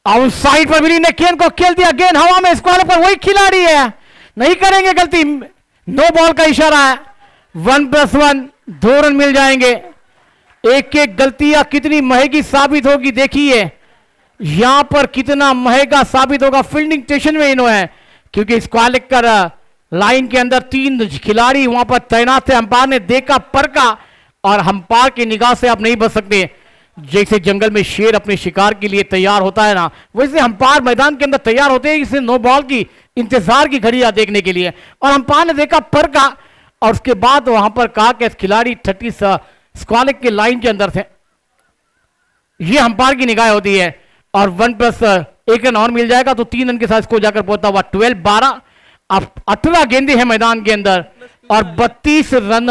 आउटसाइड पर मिली ने गेंद को खेल दिया. गेंद हवा में, स्क्वायर पर वही खिलाड़ी है, नहीं करेंगे गलती. नो बॉल का इशारा है. 1+1 2 रन मिल जाएंगे. एक एक गलतियां कितनी महंगी साबित होगी देखिए. यहां पर कितना महंगा साबित होगा. फील्डिंग स्टेशन में इन्हों है क्योंकि स्क्वायर कर लाइन के अंदर 3 खिलाड़ी वहां पर तैनात थे. अंपायर ने देखा, परखा और अंपायर की निगाह से आप नहीं बच सकते. जैसे जंगल में शेर अपने शिकार के लिए तैयार होता है ना, वैसे अंपायर मैदान के अंदर तैयार होते हैं इसे नो बॉल की इंतजार की घड़ियां देखने के लिए. और अंपायर ने देखा, परखा और उसके बाद वहां पर कहा कि खिलाड़ी 30 स्क्वायर के लाइन के अंदर थे. ये अंपायर की निगाह होती है. और 1+1 रन और मिल जाएगा तो 3 रन के साथ इसको जाकर पहुंचता हुआ 12-12. अब 18 गेंदे हैं मैदान के अंदर और 32 रन.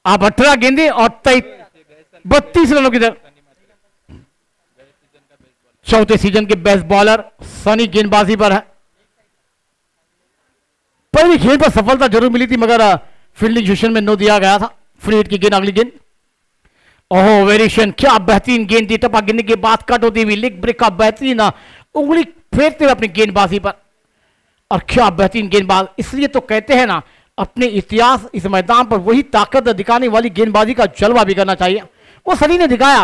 अब 18 गेंदे और 32 रनों की दर. चौथे सीजन के बेस्ट बॉलर सनी गेंदबाजी पर है. पहली खेल पर सफलता जरूर मिली थी मगर फील्डिंग सेशन में नो दिया गया था. फ्री हिट की गेंद, अगली गेंद. ओहो वेरिएशन, क्या बेहतरीन गेंद थी. टपा गिरने के बाद कट होती हुई लेग ब्रेक का बेहतरीन उंगली फेरते हुए अपनी गेंदबाजी पर. और क्या बेहतरीन गेंदबाज. इसलिए तो कहते हैं ना, अपने इतिहास इस मैदान पर वही ताकत दिखाने वाली गेंदबाजी का जलवा भी करना चाहिए. वो सनी ने दिखाया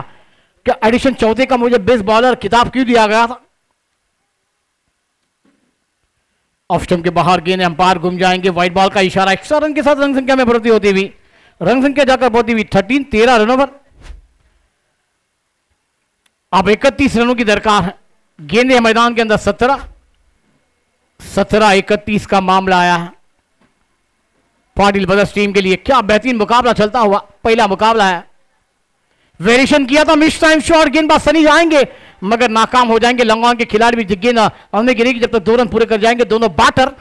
कि एडिशन चौथे का मुझे बेस्ट बॉलर खिताब क्यों दिया गया था. ऑफ स्टंप के बाहर गेंद, अंपायर घूम जाएंगे. व्हाइट बॉल का इशारा. एक्स्ट्रा रन के साथ रन संख्या में बढ़ोतरी होती हुई, रन संख्या जाकर बढ़ती हुई 13 रनों पर. अब 31 रनों की दरकार है. गेंदे मैदान के अंदर 17-31 का मामला आया है पाटिल ब्रदर्स टीम के लिए. क्या बेहतरीन मुकाबला चलता हुआ पहला मुकाबला है. वेरिएशन किया था, मिस टाइम शॉट. गेंदबाज सनी जाएंगे मगर नाकाम हो जाएंगे. लंगोन के खिलाड़ी भी गेंद हमने गिरेगी जब तक 2 रन पूरे कर जाएंगे दोनों बैटर.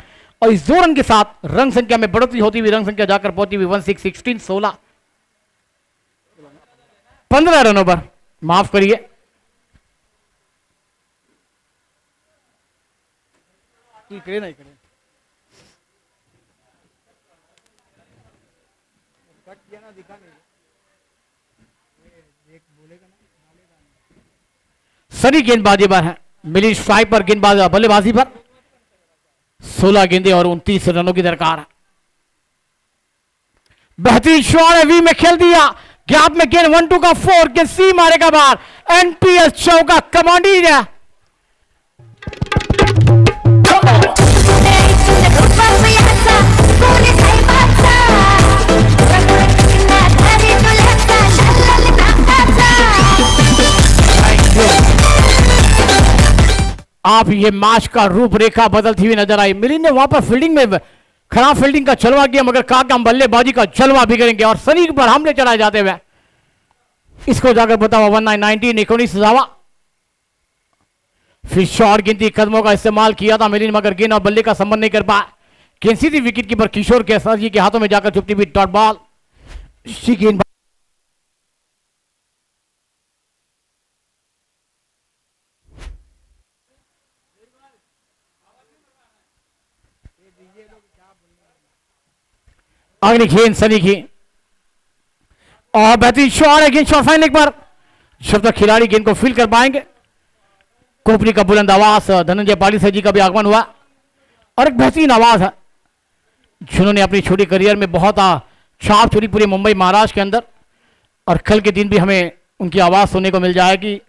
और इस 2 रन के साथ रन संख्या में बढ़ोतरी होती हुई, रन संख्या जाकर पहुंची हुई 15 रनों पर. माफ करिए, नहीं करे. सनी गेंदबाजी पर है. मिली स्ट्राइक पर गेंदबाज बल्लेबाजी पर. 16 गेंदे और 29 रनों की दरकार है. बेहतरीन शॉट है, वी में खेल दिया. गैप में गेंद 1-2 का 4 गेंद सी मारेगा बाहर. एनपीएस चौका. कमांडी है. आप ये मैच का रूपरेखा बदलती हुई नजर आई. मिलिंद ने वहां पर फील्डिंग में खराब फील्डिंग का चलवा किया मगर कहा कि हम बल्लेबाजी का चलवा भी करेंगे और सनी पर हमले चलाए जाते हुए इसको जाकर बताओ 19 धावा. फिर शॉर्ट गिनती कदमों का इस्तेमाल किया था मिलिंद मगर गेंद और बल्ले का संबंध नहीं कर पाया. गेंद सीधी विकेट कीपर किशोर के जी के हाथों में जाकर चुपती हुई डॉट बॉल. गेंद अगली गेंद सनी की और बेहतरीन शॉट है, गेंद शॉट फाइनल पर जब तक खिलाड़ी गेंद को फील कर पाएंगे। कोपरी का बुलंद आवाज धनंजय पालीसर जी का भी आगमन हुआ और एक बेहतरीन आवाज है जिन्होंने अपनी छोटी करियर में बहुत छाप छोड़ी पूरे मुंबई महाराष्ट्र के अंदर, और कल के दिन भी हमें उनकी आवाज सुनने को मिल जाएगी।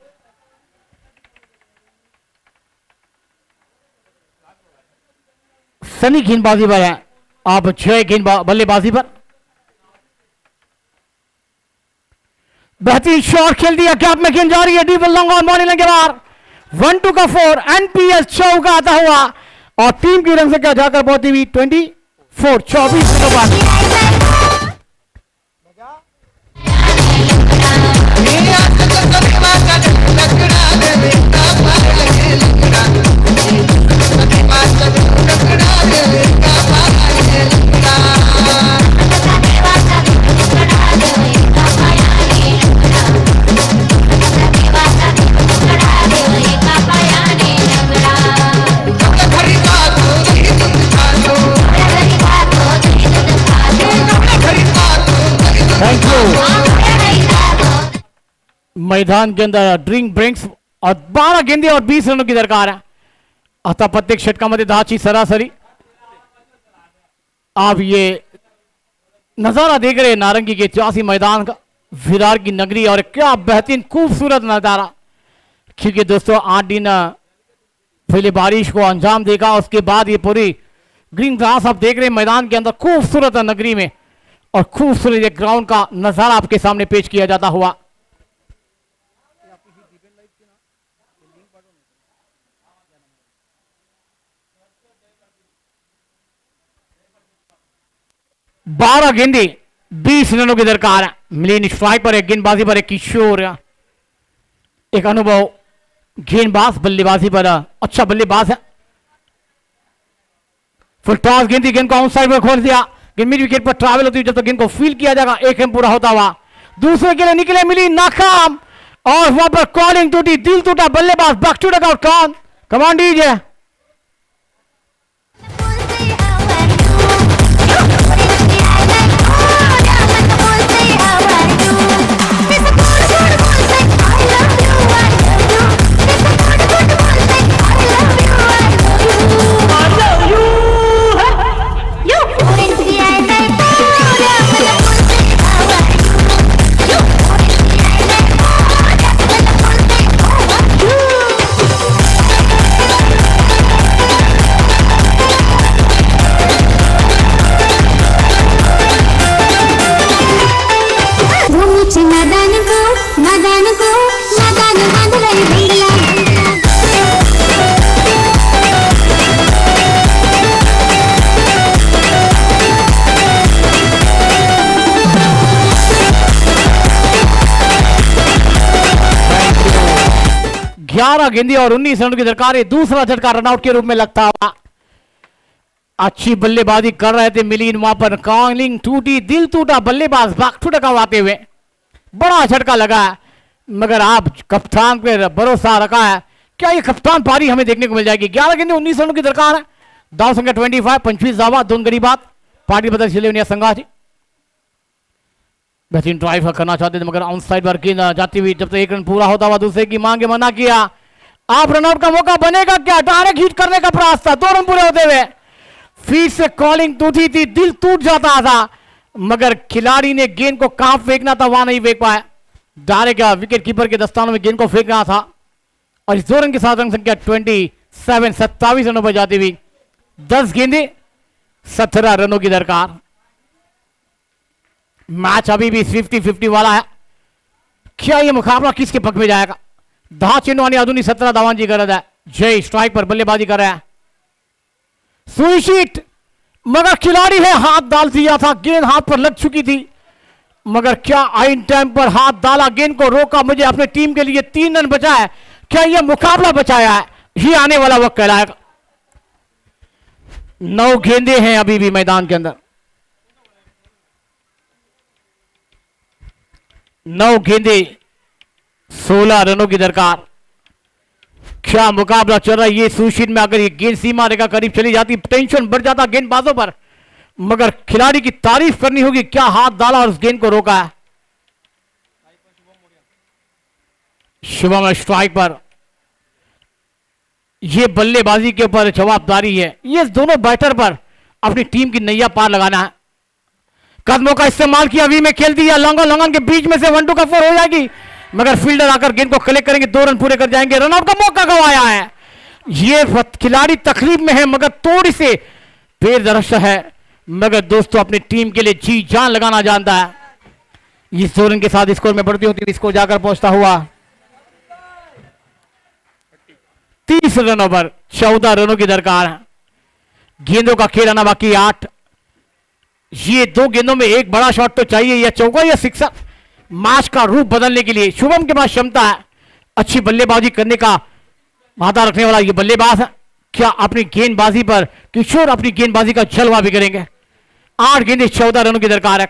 सनी गेंदबाजी पर है, आप जय गेंद बल्लेबाजी पर। बेहतरीन शॉट खेल दिया, गैप में गेंद जा रही है, डीप लॉन्ग ऑन बॉलिंग के बाहर 1-2 का 4 एनपीएस चौका आता हुआ और टीम की रन संख्या जाकर पहुंची हुई 24 रनों पर। Thank you. मैदान के अंदर ड्रिंक ब्रिंक्स और 12 गेंदे और 20 रनों की दरकार है। आता प्रत्येक षटकामध्ये 10ची सरासरी। आप ये नजारा देख रहे हैं नारंगी के 84 मैदान का, विरार की नगरी, और क्या बेहतरीन खूबसूरत नजारा। क्योंकि दोस्तों 8 दिन पहले बारिश को अंजाम देगा, उसके बाद ये पूरी ग्रीन ग्रास आप देख रहे हैं मैदान के अंदर खूबसूरत नगरी में, और खूबसूरत एक ग्राउंड का नजारा आपके सामने पेश किया जाता हुआ। बारह गेंदे 20 रनों की दरकार है। मिलिन स्ट्राइक पर, एक गेंदबाजी पर एक किशोर, एक अनुभव गेंदबाज, बल्लेबाजी पर अच्छा बल्लेबाज है। फुल टॉस गेंद, गेंद को आउट साइड पर खोल दिया, गेंद मिड विकेट पर ट्रैवल होती है, जब तक गेंद को फील किया जाएगा। एक रन पूरा होता हुआ दूसरे के लिए निकले, मिली नाकाम, और वहां पर कॉलिंग टूटी, दिल टूटा, बल्लेबाज बैक टू डगआउट। कमान दीजिए। गेंदे और 19 रनों की दरकार है। दूसरा झटका रनआउट के रूप में लगता हुआ। अच्छी बल्लेबाजी कर रहे थे मिलिन, वहां पर कॉलिंग टूटी, दिल टूटा, बल्लेबाज बैक टू डगआउट आते हुए बड़ा झटका लगा है, मगर आप कप्तान पर भरोसा रखा है। क्या ये कप्तान पारी हमें देखने को मिल जाएगी? 11 गेंदे 19 रनों की दरकार है। दाव संख्या 25, 25 दावा, 2 गरीबात। पार्टी बदल चले संघाजी बेहतरीन ड्राइव करना चाहते थे, मगर ऑन साइड पर गेंद जाती हुई, जब तक 1 रन पूरा होता हुआ दूसरे की मांग मना किया। आप रनआउट का मौका बनेगा क्या? डायरेक्ट हिट करने का प्रयास था, 2 रन पूरे होते हुए फिर से कॉलिंग टूटी थी, दिल टूट जाता था, मगर खिलाड़ी ने गेंद को कहां फेंकना था वहां नहीं फेंक पाया। डायरेक्ट विकेट कीपर के दस्तानों में गेंद को फेंकना था, और इस 2 रन के साथ रन संख्या 27 रनों पर जाती हुई 10 गेंदे 17 रनों की दरकार। मैच अभी भी 50-50 वाला है। क्या यह मुकाबला किसके पक्ष में जाएगा? 10 चेंडू आधुनिक 17 धावान की गरज है। जय स्ट्राइक पर बल्लेबाजी कर रहा है, सुईशीट, मगर खिलाड़ी है हाथ डाल दिया था, गेंद हाथ पर लग चुकी थी, मगर क्या आइन टाइम पर हाथ डाला, गेंद को रोका, मुझे अपने टीम के लिए 3 रन बचा है। क्या यह मुकाबला बचाया है? ये आने वाला वक्त कहलाएगा। 9 गेंदे हैं अभी भी मैदान के अंदर, 9 गेंदे 16 रनों की दरकार। क्या मुकाबला चल रहा है ये सुशील में? अगर ये गेंद सीमा रेखा करीब चली जाती, टेंशन बढ़ जाता गेंदबाजों पर, मगर खिलाड़ी की तारीफ करनी होगी, क्या हाथ डाला और उस गेंद को रोका है। शुभम स्ट्राइक पर। ये बल्लेबाजी के ऊपर जवाबदारी है, ये दोनों बैटर पर अपनी टीम की नैया पार लगाना है। कदमों का इस्तेमाल किया, वी में खेल दिया, लॉन्गन के बीच में से 1-2 का 4 हो जाएगी, मगर फील्डर आकर गेंद को कलेक्ट करेंगे, 2 रन पूरे कर जाएंगे। रन आउट का मौका गंवाया है। ये खिलाड़ी तकलीफ में है, मगर थोड़ी से पैर दर्श है, मगर दोस्तों अपनी टीम के लिए जी जान लगाना जानता है। इस 2 रन के साथ स्कोर में बढ़ती होती इसको जाकर पहुंचता हुआ 30 रनों पर 14 रनों की दरकार है। गेंदों का खेल आना बाकी 8। ये 2 गेंदों में एक बड़ा शॉट तो चाहिए, या चौका या सिक्सर, मैच का रूप बदलने के लिए। शुभम के पास क्षमता है, अच्छी बल्लेबाजी करने का मादा रखने वाला ये बल्लेबाज है। क्या अपनी गेंदबाजी पर किशोर अपनी गेंदबाजी का जलवा भी करेंगे? 8 गेंदें 14 रनों की दरकार है।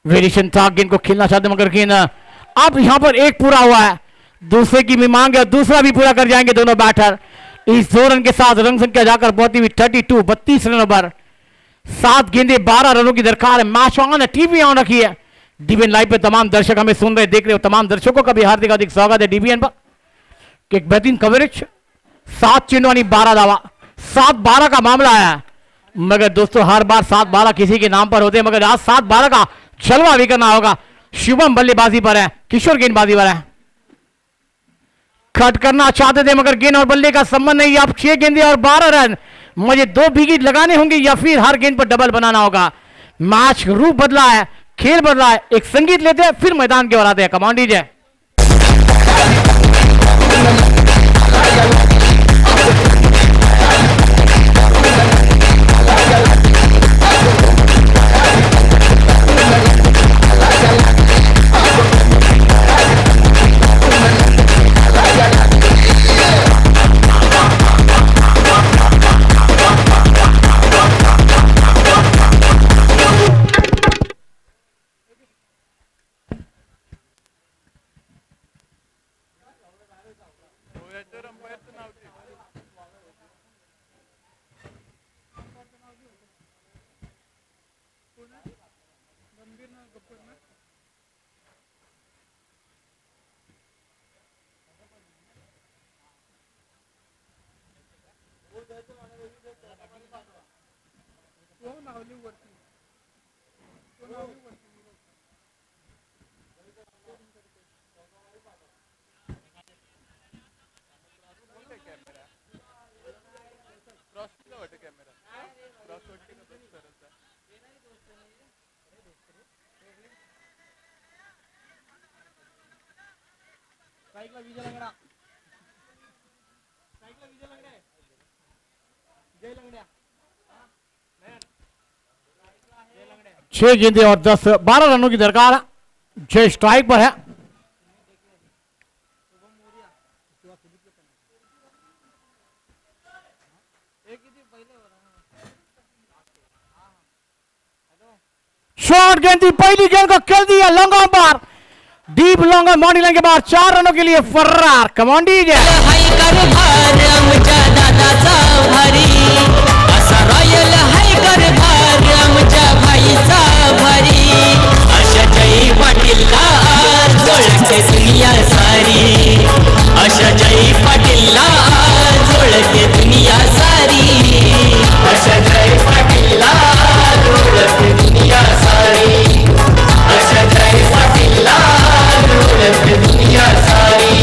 वेरिएशन था, गेंद को खेलना चाहते मगर गेंद अब यहां पर एक पूरा हुआ है, दूसरे की भी मांग है, दूसरा भी पूरा कर जाएंगे दोनों बैटर। इस 2 रन के साथ रन संख्या जाकर पहुंची हुई 32 रनों पर। 7 गेंदे 12 रनों की दरकार है। मैच ऑन है, टीवी ऑन रखी है, डीबीएन लाइव पे तमाम दर्शक हमें सुन रहे देख रहे हो, तमाम दर्शकों का भी हार्दिक हार्दिक स्वागत है डीबीएन पर। एक बेहतरीन कवरेज, 7 चेंडवानी 12 दावा, 7-12 का मामला है, मगर दोस्तों हर बार 7-12 किसी के नाम पर होते हैं, मगर आज 7-12 का जलवा भी करना होगा। शुभम बल्लेबाजी पर है, किशोर गेंदबाजी पर है। कट करना चाहते थे मगर गेंद और बल्ले का संबंध नहीं। अब 6 गेंदे और 12 रन, मुझे 2 विकेट लगाने होंगे या फिर हर गेंद पर डबल बनाना होगा। मैच रूप बदला है, खेल बदला है। एक संगीत लेते हैं फिर मैदान के ओर आते हैं। Command DJ. छह गेंदे और 12 रनों की दरकार है। जय स्ट्राइक पर है। शॉर्ट गेंद थी, पहली गेंद को खेल दिया लॉन्ग पर, डीप लॉन्ग मॉडी लाइन के बाद 4 रनों के लिए फर्रार। Command DJ. दुनिया सारी अशा जय पाटील जोडते दुनिया सारी अशा जय पाटील जोडते दुनिया सारी अशा जय पाटील जोडते दुनिया सारी।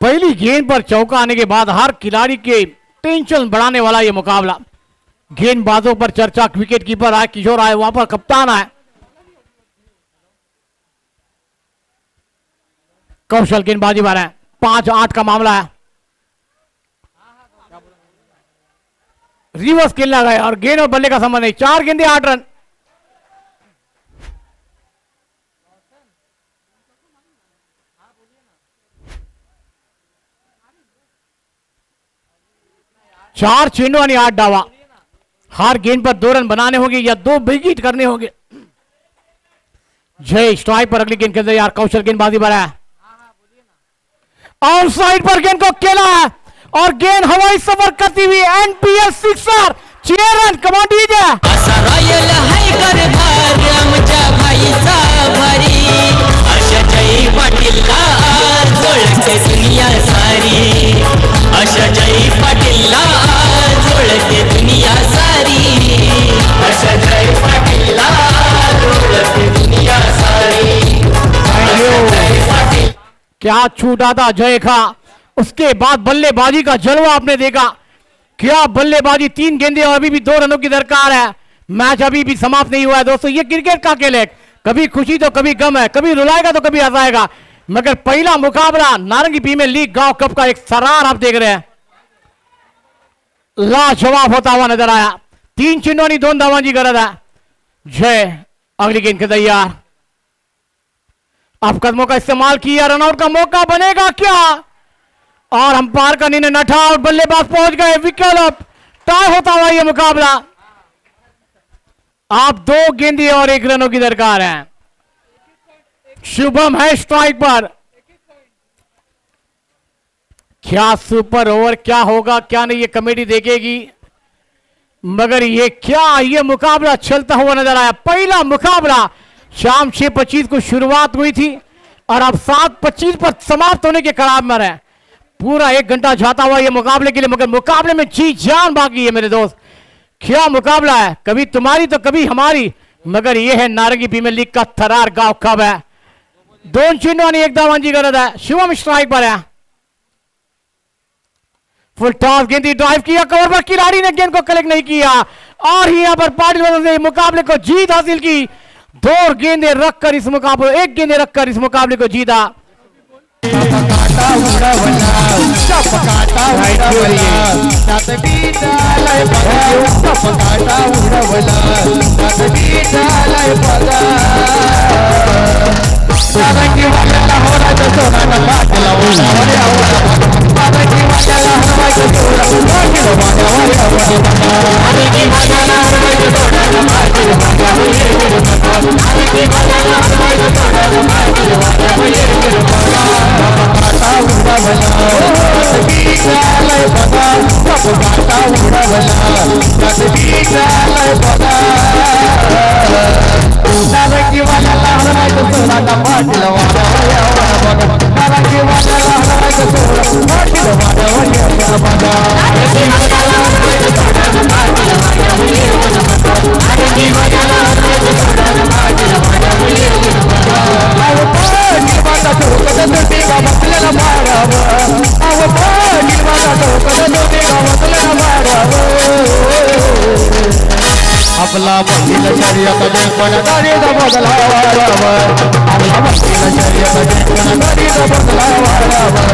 पहली गेंद पर चौका आने के बाद हर खिलाड़ी के टेंशन बढ़ाने वाला यह मुकाबला। गेंदबाजों पर चर्चा, विकेट कीपर आए, किशोर आए, वहां पर कप्तान आए, कौशल गेंदबाजी पर है। 5-8 का मामला है। रिवर्स खेलना गए और गेंद और बल्ले का संबंध नहीं। 4 गेंदे 8 रन। 4 चेंडू आणि 8 डावा. हर गेंद पर 2 रन बनाने होंगे या 2 विकेट करने होंगे. जय स्ट्राइक पर अगली गेंद खेलते यार. कौशल गेंदबाजी पर है. ऑन साइड पर गेंद को खेला है और गेंद हवाई सफर करती हुई NPS sixer. 6 run. Come on DJ. असा रॉयल हाय कारभार आमच्या भाईचा भारी. अशा जय पाटीलला आज ओळखते दुनिया सारी. अशा जय पाटीलला आज ओळखते दुनिया सारी. अशा जय पाटीलला आज ओळखते दुनिया सारी. जय पाटील. क्या छूटा था जय का. उसके बाद बल्लेबाजी का जलवा आपने देखा. क्या बल्लेबाजी. 3 गेंदें और अभी भी 2 रनों की दरकार है. मैच अभी भी समाप्त नहीं हुआ है दोस्तों. ये क्रिकेट का खेल है. कभी खुशी तो कभी गम है. कभी रुलाएगा तो कभी हंसाएगा. मगर पहला मुकाबला नारंगी प्रीमियर लीग गांव कप का एक सरार आप देख रहे हैं. लाजवाब होता हुआ नजर आया. 3 चेंडू आणि 2 धावांची गरज है. जय अगली गेंद के तैयार. अब कदमों का इस्तेमाल किया. रनआउट का मौका बनेगा क्या. और अंपायर का निर्णय नठा और बल्लेबाज पहुंच गए. Wicket up. टाई होता हुआ यह मुकाबला. आप 2 गेंदें और 1 रनों की दरकार है. शुभम है स्ट्राइक पर. क्या सुपर ओवर क्या होगा क्या नहीं ये कमेटी देखेगी. मगर ये क्या ये मुकाबला चलता हुआ नजर आया. पहला मुकाबला शाम 6:25 को शुरुआत हुई थी और अब 7:25 पर समाप्त होने के कगार में है. पूरा 1 घंटा जाता हुआ ये मुकाबले के लिए. मगर मुकाबले में जी जान बाकी है मेरे दोस्त. क्या मुकाबला है. कभी तुम्हारी तो कभी हमारी. मगर ये है नारंगी प्रीमियर लीग का थरार गांव कब है. 2 चेंडू आणि 1 धावांची गरज है. शिवम स्ट्राइक पर है. फुल टॉस गेंद ड्राइव किया. कवर पर खिलाड़ी ने गेंद को कलेक्ट नहीं किया और यहां पर पाटिल ने मुकाबले को जीत हासिल की. 2 गेंदें रखकर इस मुकाबले 1 गेंदें रखकर इस मुकाबले को जीता. काटा उडवला काटा उडवला त्यात बीटालाय बघा काटा उडवला त्यात बीटालाय बघा नारंगी वाल्याला होराचा सोनाचा पाटला उडावल्या नारंगी वाल्याला हरवायचं सोना पाटील वाड्यावल्या नारंगी वाल्याला हरवायचं सोनाचा पाटील वाड्यावल्या नारंगी वाल्याला हरवायचं सोनाचा पाटील वाड्यावल्या काटा उडवला बीटालाय बघा काटा उडवला त्यात बीटालाय बघा नारंगी वाल्याला हरवायचं सोनाचा पाटील वाड्यावल्या नारंगी वाल्याला हरवायचं सोना पाटील वाड्यावल्या बघा नारंगी वाल्याला हरवायचं सोनाचा पाटील वाड्यावल्या नारंगी वाल्याला हरवायचं सोनाचा पाटील वाड्यावल्या निर्माता चौकत नोटीगा बसलेला मारावं. निर्माता चौकत नोटीगा बसलेला मारावं. आपला बंदील शर्यत जिंकून गाडीचा बदला वाढावं. आपला बंदील शर्यत जिंकून गाडीचा बदला वाढावं.